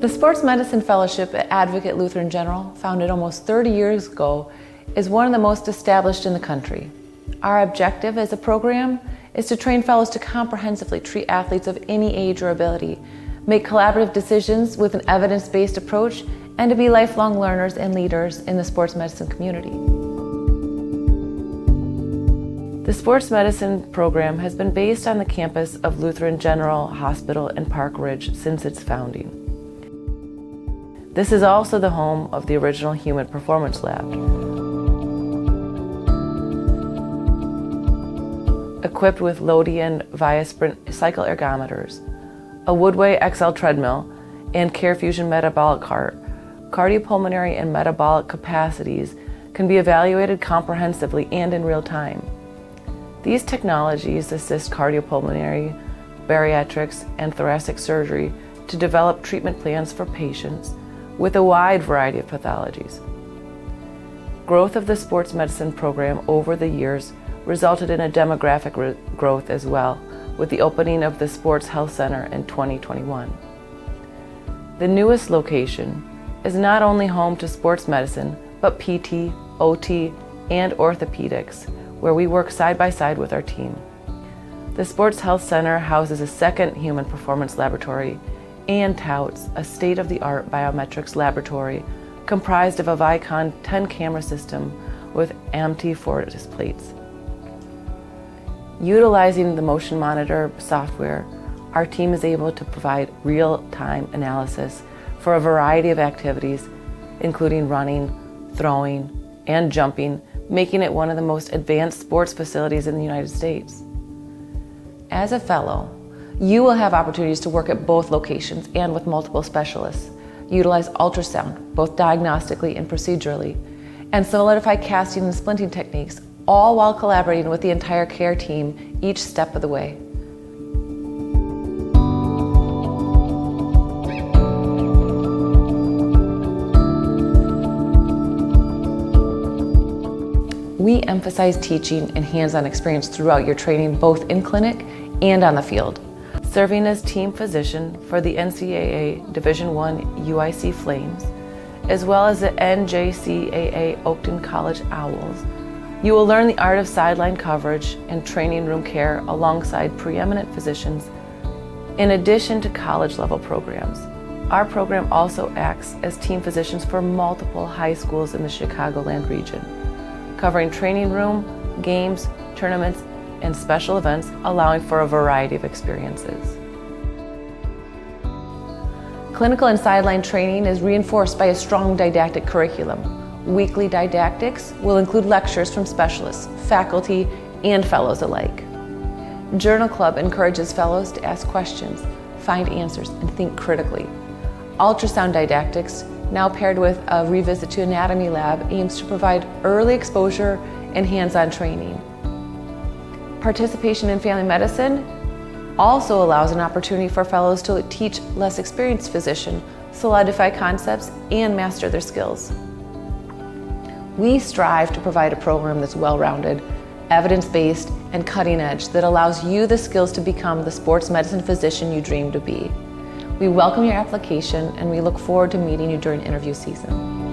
The Sports Medicine Fellowship at Advocate Lutheran General, founded almost 30 years ago, is one of the most established in the country. Our objective as a program is to train fellows to comprehensively treat athletes of any age or ability, make collaborative decisions with an evidence-based approach, and to be lifelong learners and leaders in the sports medicine community. The sports medicine program has been based on the campus of Lutheran General Hospital in Park Ridge since its founding. This is also the home of the original Human Performance Lab. Equipped with Lodian ViaSprint cycle ergometers, a Woodway XL treadmill, and CareFusion metabolic cart, cardiopulmonary and metabolic capacities can be evaluated comprehensively and in real time. These technologies assist cardiopulmonary, bariatrics, and thoracic surgery to develop treatment plans for patients with a wide variety of pathologies. Growth of the sports medicine program over the years resulted in a demographic growth as well, with the opening of the Sports Health Center in 2021. The newest location is not only home to sports medicine, but PT, OT, and orthopedics, where we work side by side with our team. The Sports Health Center houses a second human performance laboratory and touts a state-of-the-art biometrics laboratory comprised of a Vicon 10 camera system with AMT Fortis plates. Utilizing the motion monitor software, our team is able to provide real-time analysis for a variety of activities, including running, throwing, and jumping, making it one of the most advanced sports facilities in the United States. As a fellow, you will have opportunities to work at both locations and with multiple specialists, utilize ultrasound, both diagnostically and procedurally, and solidify casting and splinting techniques, all while collaborating with the entire care team each step of the way. We emphasize teaching and hands-on experience throughout your training, both in clinic and on the field. Serving as team physician for the NCAA Division I UIC Flames, as well as the NJCAA Oakton College Owls, you will learn the art of sideline coverage and training room care alongside preeminent physicians, in addition to college-level programs. Our program also acts as team physicians for multiple high schools in the Chicagoland region, covering training room, games, tournaments, and special events, allowing for a variety of experiences. Clinical and sideline training is reinforced by a strong didactic curriculum. Weekly didactics will include lectures from specialists, faculty, and fellows alike. Journal Club encourages fellows to ask questions, find answers, and think critically. Ultrasound didactics, now paired with a revisit to anatomy lab, aims to provide early exposure and hands-on training. Participation in family medicine also allows an opportunity for fellows to teach less experienced physicians, solidify concepts, and master their skills. We strive to provide a program that's well-rounded, evidence-based, and cutting-edge that allows you the skills to become the sports medicine physician you dream to be. We welcome your application, and we look forward to meeting you during interview season.